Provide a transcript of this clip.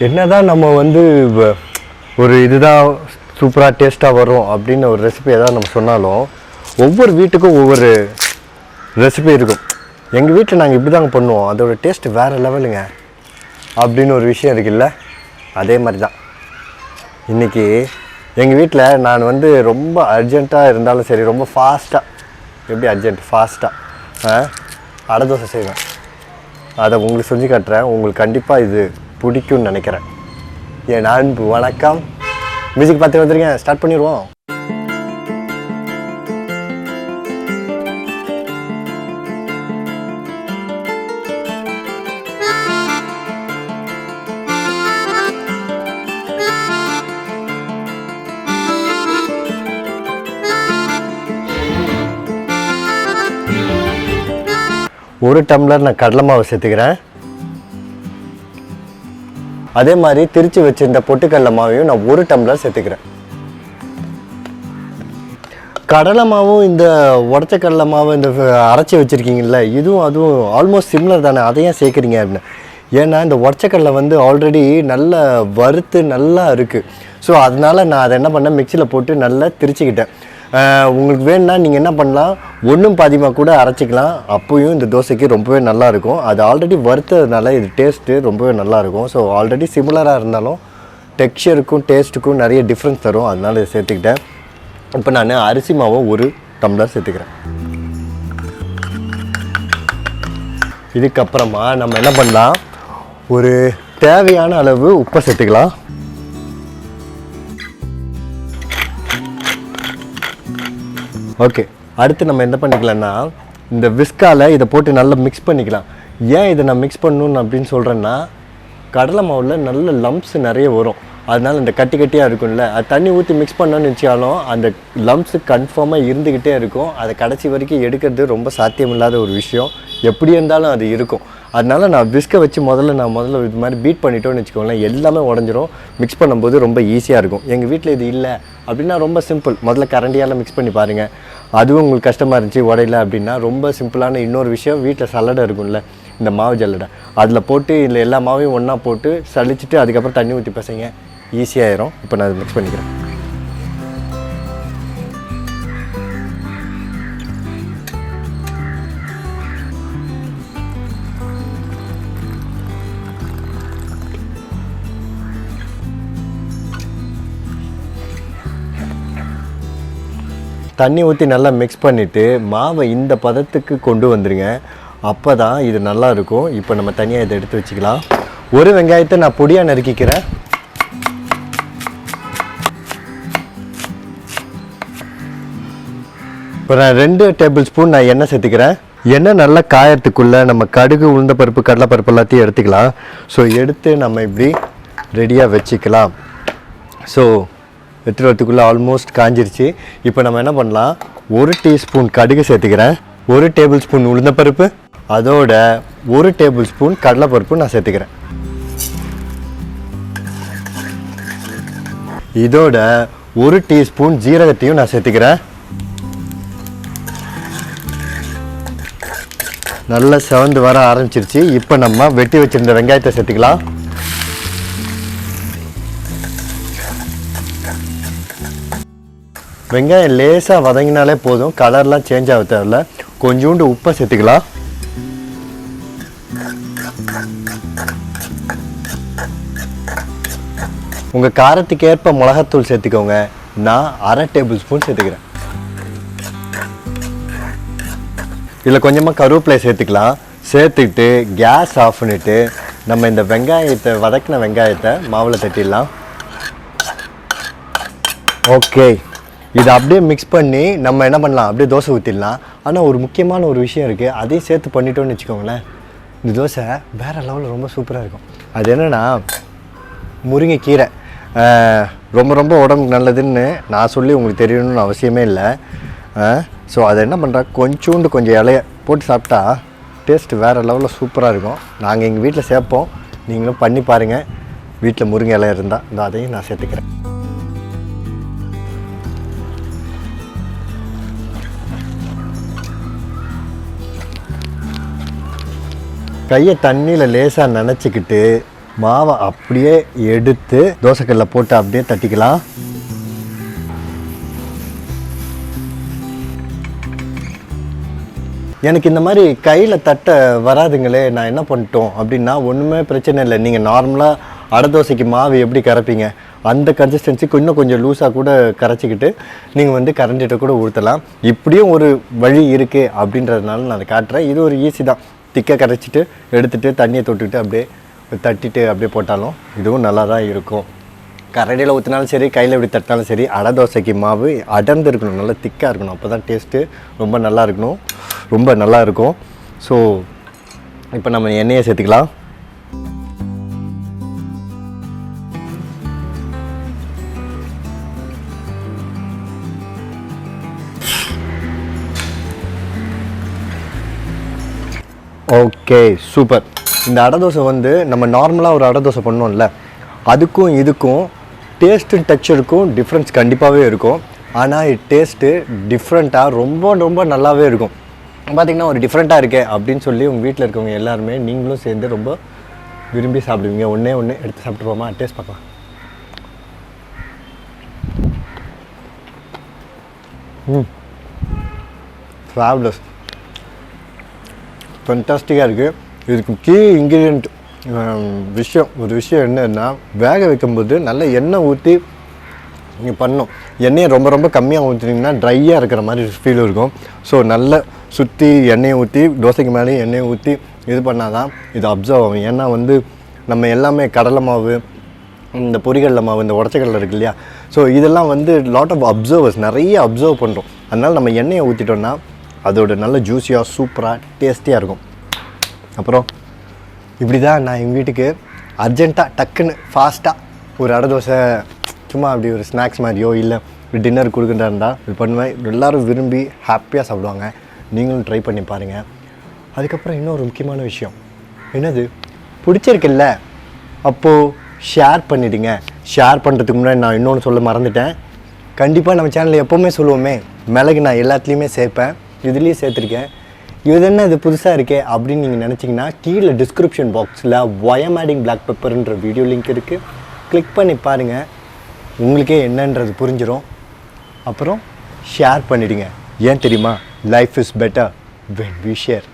என்னதான் நம்ம வந்து ஒரு இதுதான் சூப்பராக டேஸ்ட்டாக வரும் அப்படின்னு ஒரு ரெசிபி எதாவது நம்ம சொன்னாலும் ஒவ்வொரு வீட்டுக்கும் ஒவ்வொரு ரெசிபி இருக்கும். எங்கள் வீட்டில் நாங்கள் இப்படி தாங்க பண்ணுவோம், அதோடய டேஸ்ட்டு வேறு லெவலுங்க அப்படின்னு ஒரு விஷயம் இருக்குல்ல. அதே மாதிரி தான் இன்றைக்கி எங்கள் வீட்டில் நான் வந்து ரொம்ப அர்ஜெண்ட்டாக இருந்தாலும் சரி, ரொம்ப ஃபாஸ்ட்டாக, எப்படி அர்ஜென்ட் ஃபாஸ்ட்டாக அடை தோசை செய்வேன். அதை உங்களுக்கு செஞ்சு காட்டுறேன். உங்களுக்கு கண்டிப்பாக இது பிடிக்கும்னு நினைக்கிறேன். என் அன்பு வணக்கம். மியூசிக் பார்த்து வந்துருக்கேன், ஸ்டார்ட் பண்ணிடுவோம். ஒரு டம்ளர் நான் கடலை மாவு சேர்த்துக்கிறேன். அதே மாதிரி திரிச்சு வச்சிருந்த பொட்டுக்கடலை மாவையும் நான் ஒரு டம்ளர் சேர்த்துக்கிறேன். கடலை மாவும் இந்த உடச்ச கடலை மாவு இந்த அரைச்சி வச்சுருக்கீங்கல்ல, இதுவும் அதுவும் ஆல்மோஸ்ட் சிம்லர் தானே, அதையும் சேர்க்குறீங்க அப்படின்னு. ஏன்னா இந்த உடச்ச கடலை வந்து ஆல்ரெடி நல்லா வறுத்து நல்லா இருக்குது. ஸோ அதனால் நான் அதை என்ன பண்ணேன், மிக்சியில் போட்டு நல்லா திரிச்சிக்கிட்டேன். உங்களுக்கு வேணுன்னா நீங்கள் என்ன பண்ணலாம், ஒன்றும் பாதிமாக கூட அரைச்சிக்கலாம். அப்போயும் இந்த தோசைக்கு ரொம்பவே நல்லாயிருக்கும். அது ஆல்ரெடி வறுத்ததுனால இது டேஸ்ட்டு ரொம்பவே நல்லாயிருக்கும். ஸோ ஆல்ரெடி சிமிலராக இருந்தாலும் டெக்ஸ்சருக்கும் டேஸ்ட்டுக்கும் நிறைய டிஃப்ரென்ஸ் தரும். அதனால் இதை சேர்த்துக்கிட்டேன். இப்போ நான் அரிசி மாவை ஒரு டம்ளர் சேர்த்துக்கிறேன். இதுக்கப்புறமா நம்ம என்ன பண்ணலாம், ஒரு தேவையான அளவு உப்பை சேர்த்துக்கலாம். ஓகே, அடுத்து நம்ம என்ன பண்ணிக்கலாம்னா, இந்த விஸ்காவில் இதை போட்டு நல்லா மிக்ஸ் பண்ணிக்கலாம். ஏன் இதை நான் மிக்ஸ் பண்ணணுன்னு அப்படின்னு சொல்கிறேன்னா, கடலை மாவில் நல்ல லம்ப்ஸ் நிறைய வரும். அதனால் இந்த கட்டி கட்டியாக இருக்கும்ல, அது தண்ணி ஊற்றி மிக்ஸ் பண்ணோன்னு வச்சாலும் அந்த லம்ப்ஸு கன்ஃபார்மாக இருந்துக்கிட்டே இருக்கும். அதை கடைசி வரைக்கும் எடுக்கிறது ரொம்ப சாத்தியமில்லாத ஒரு விஷயம். எப்படி இருந்தாலும் அது இருக்கும். அதனால் நான் விஸ்கை வச்சு முதல்ல இது மாதிரி பீட் பண்ணிட்டோன்னு வச்சுக்கோங்களேன், எல்லாமே உடஞ்சிரும். மிக்ஸ் பண்ணும்போது ரொம்ப ஈஸியாக இருக்கும். எங்கள் வீட்டில் இது இல்லை அப்படின்னா ரொம்ப சிம்பிள், முதல்ல கரண்டியால் மிக்ஸ் பண்ணி பாருங்கள். அதுவும் உங்களுக்கு கஷ்டமாக இருந்துச்சு உடையில அப்படின்னா ரொம்ப சிம்பிளான இன்னொரு விஷயம், வீட்டில் சல்லடை இருக்கும்ல, இந்த மாவு ஜல்லடை, அதில் போட்டு இதில் எல்லா மாவையும் ஒன்றா போட்டு சளிச்சிட்டு அதுக்கப்புறம் தண்ணி ஊற்றி பசங்க, ஈஸியாகிடும். இப்போ நான் அதை மிக்ஸ் பண்ணிக்கிறேன். தண்ணி ஊற்றி நல்லா மிக்ஸ் பண்ணிவிட்டு மாவை இந்த பதத்துக்கு கொண்டு வந்துடுங்க. அப்போ தான் இது நல்லாயிருக்கும். இப்போ நம்ம தனியாக இதை எடுத்து வச்சுக்கலாம். ஒரு வெங்காயத்தை நான் பொடியாக நறுக்கிக்கிறேன். இப்போ நான் 2 டேபிள் ஸ்பூன் நான் எண்ணெய் சேர்த்துக்கிறேன். எண்ணெய் நல்லா காயறதுக்குள்ளே நம்ம கடுகு, உளுந்த பருப்பு, கடலைப்பருப்பு எல்லாத்தையும் எடுத்துக்கலாம். ஸோ எடுத்து நம்ம இப்படி ரெடியாக வச்சுக்கலாம். ஸோ எடுத்துகிட்டு வரத்துக்குள்ளே ஆல்மோஸ்ட் காஞ்சிருச்சு. இப்போ நம்ம என்ன பண்ணலாம், 1 டீஸ்பூன் கடுகு சேர்த்துக்கிறேன், 1 டேபிள் ஸ்பூன் உளுந்தப்பருப்பு, அதோட 1 டேபிள் ஸ்பூன் கடலைப்பருப்பு நான் சேர்த்துக்கிறேன். இதோட 1 டீஸ்பூன் ஜீரகத்தையும் நான் சேர்த்துக்கிறேன். நல்லா செவந்து வர ஆரம்பிச்சிருச்சு. இப்போ நம்ம வெட்டி வச்சிருந்த வெங்காயத்தை சேர்த்துக்கலாம். வெங்காயம் லேசாக வதங்கினாலே போதும், கலர்லாம் சேஞ்ச் ஆக தேவையில்ல. கொஞ்சோண்டு உப்பை சேர்த்துக்கலாம். உங்கள் காரத்துக்கு ஏற்ப மிளகாத்தூள் சேர்த்துக்கோங்க. நான் 1/2 டேபிள் ஸ்பூன் சேர்த்துக்கிறேன். இதில் கொஞ்சமாக கருவேப்பிலை சேர்த்துக்கலாம். சேர்த்துக்கிட்டு கேஸ் ஆஃப் பண்ணிவிட்டு நம்ம இந்த வெங்காயத்தை, வதக்கின வெங்காயத்தை மாவில் தட்டிடலாம். ஓகே, இதை அப்படியே மிக்ஸ் பண்ணி நம்ம என்ன பண்ணலாம், அப்படியே தோசை ஊற்றிடலாம். ஆனால் ஒரு முக்கியமான ஒரு விஷயம் இருக்குது, அதையும் சேர்த்து பண்ணிட்டோன்னு வச்சுக்கோங்களேன், இந்த தோசை வேறு லெவலில் ரொம்ப சூப்பராக இருக்கும். அது என்னென்னா, முருங்கைக்கீரை ரொம்ப ரொம்ப உடம்புக்கு நல்லதுன்னு நான் சொல்லி உங்களுக்கு தெரியணும்னு அவசியமே இல்லை. ஸோ அதை என்ன பண்ணுறா, கொஞ்சம் இலைய போட்டு சாப்பிட்டா டேஸ்ட்டு வேறு லெவலில் சூப்பராக இருக்கும். நாங்கள் எங்கள் வீட்டில் சேர்ப்போம், நீங்களும் பண்ணி பாருங்கள். வீட்டில் முருங்கை இலை இருந்தால் இந்த அதையும் நான் சேர்த்துக்கிறேன். கையை தண்ணியில் லேசாக நனைச்சிக்கிட்டு மாவை அப்படியே எடுத்து தோசைக்கல்ல போட்டு அப்படியே தட்டிக்கலாம். எனக்கு இந்த மாதிரி கையில் தட்ட வராதுங்களே, நான் என்ன பண்ணிட்டோம் அப்படின்னா ஒன்றுமே பிரச்சனை இல்லை. நீங்கள் நார்மலாக அடை தோசைக்கு மாவு எப்படி கரைப்பீங்க அந்த கன்சிஸ்டன்சிக்கு இன்னும் கொஞ்சம் லூஸாக கூட கரைச்சிக்கிட்டு நீங்கள் வந்து கரண்டிட்ட கூட ஊற்றலாம். இப்படியும் ஒரு வழி இருக்குது அப்படின்றதுனால நான் அதை காட்டுறேன். இது ஒரு ஈஸி தான். திக்காக கரைச்சிட்டு எடுத்துகிட்டு தண்ணியை தொட்டுக்கிட்டு அப்படியே தட்டிட்டு அப்படியே போட்டாலும் இதுவும் நல்லா தான் இருக்கும். கரண்டியில் ஊற்றினாலும் சரி, கையில் எப்படி தட்டினாலும் சரி, அடை தோசைக்கு மாவு அடர்ந்து இருக்கணும், நல்லா திக்காக இருக்கணும். அப்போ தான் டேஸ்ட்டு ரொம்ப நல்லா இருக்கணும், ரொம்ப நல்லா இருக்கும். ஸோ இப்போ நம்ம எண்ணெயை சேர்த்துக்கலாம். Okay, super. இந்த அடை தோசை வந்து நம்ம நார்மலாக ஒரு அடை தோசை பண்ணோம்ல, அதுக்கும் இதுக்கும் டேஸ்ட்டு டெக்ஸ்சருக்கும் டிஃப்ரென்ஸ் கண்டிப்பாகவே இருக்கும். ஆனால் டேஸ்ட்டு டிஃப்ரெண்ட்டாக ரொம்ப ரொம்ப நல்லாவே இருக்கும். பார்த்திங்கன்னா ஒரு டிஃப்ரெண்ட்டாக இருக்கே அப்படின்னு சொல்லி உங்கள் வீட்டில் இருக்கவங்க எல்லாருமே நீங்களும் சேர்ந்து ரொம்ப விரும்பி சாப்பிடுவீங்க. ஒன்றே எடுத்து சாப்பிட்டு போமா, டேஸ்ட் பார்க்கலாம். ஃபேபுலஸ், ஃபண்டாஸ்டிக்காக இருக்குது. இதுக்கு கீ இன்க்ரீடியன்ட் ஒரு விஷயம் என்னன்னா, வேக வைக்கும்போது நல்ல எண்ணெய் ஊற்றி நீங்கள் பண்ணணும். எண்ணெயை ரொம்ப ரொம்ப கம்மியாக ஊற்றினீங்கன்னா ட்ரையாக இருக்கிற மாதிரி ஃபீல் இருக்கும். ஸோ நல்ல சுற்றி எண்ணெயை ஊற்றி தோசைக்கு மேலே எண்ணெயை ஊற்றி இது பண்ணால் தான் இது அப்சர்வ் ஆகும். ஏன்னா வந்து நம்ம எல்லாமே கடலை மாவு, இந்த பொரிகடலை மாவு, இந்த உடச்சக்கடலை இருக்கு இல்லையா, ஸோ இதெல்லாம் வந்து லாட் ஆஃப் அப்சர்வர்ஸ் நிறைய அப்சர்வ் பண்ணுறோம். அதனால் நம்ம எண்ணெயை ஊற்றிட்டோன்னா அதோட நல்ல ஜூஸியாக சூப்பராக டேஸ்டியாக இருக்கும். அப்புறம் இப்படி தான் நான் எங்கள் வீட்டுக்கு அர்ஜெண்ட்டாக டக்குன்னு ஃபாஸ்ட்டாக ஒரு அடை தோசை சும்மா அப்படி ஒரு ஸ்நாக்ஸ் மாதிரியோ இல்லை டின்னர் கொடுக்குறதா இருந்தால் இது பண்ணுவேன். எல்லோரும் விரும்பி ஹாப்பியாக சாப்பிடுவாங்க. நீங்களும் ட்ரை பண்ணி பாருங்கள். அதுக்கப்புறம் இன்னொரு முக்கியமான விஷயம் என்னது, பிடிச்சிருக்குல்ல அப்போது ஷேர் பண்ணிவிடுங்க. ஷேர் பண்ணுறதுக்கு முன்னாடி நான் இன்னொன்று சொல்ல மறந்துட்டேன். கண்டிப்பாக நம்ம சேனலில் எப்போவுமே சொல்லுவோமே, மிளகு நான் எல்லாத்துலேயுமே சேர்ப்பேன், இதுலேயும் சேர்த்துருக்கேன். இது என்ன இது புதுசாக இருக்கே அப்படின்னு நீங்கள் நினச்சிங்கன்னா கீழே டிஸ்கிரிப்ஷன் பாக்ஸில் ஒயம் ஆடிங் பிளாக் பெப்பர்ன்ற வீடியோ லிங்க் இருக்குது. கிளிக் பண்ணி பாருங்கள், உங்களுக்கே என்னன்றது புரிஞ்சிடும். அப்புறம் ஷேர் பண்ணிவிடுங்க. ஏன் தெரியுமா, life is better when we share.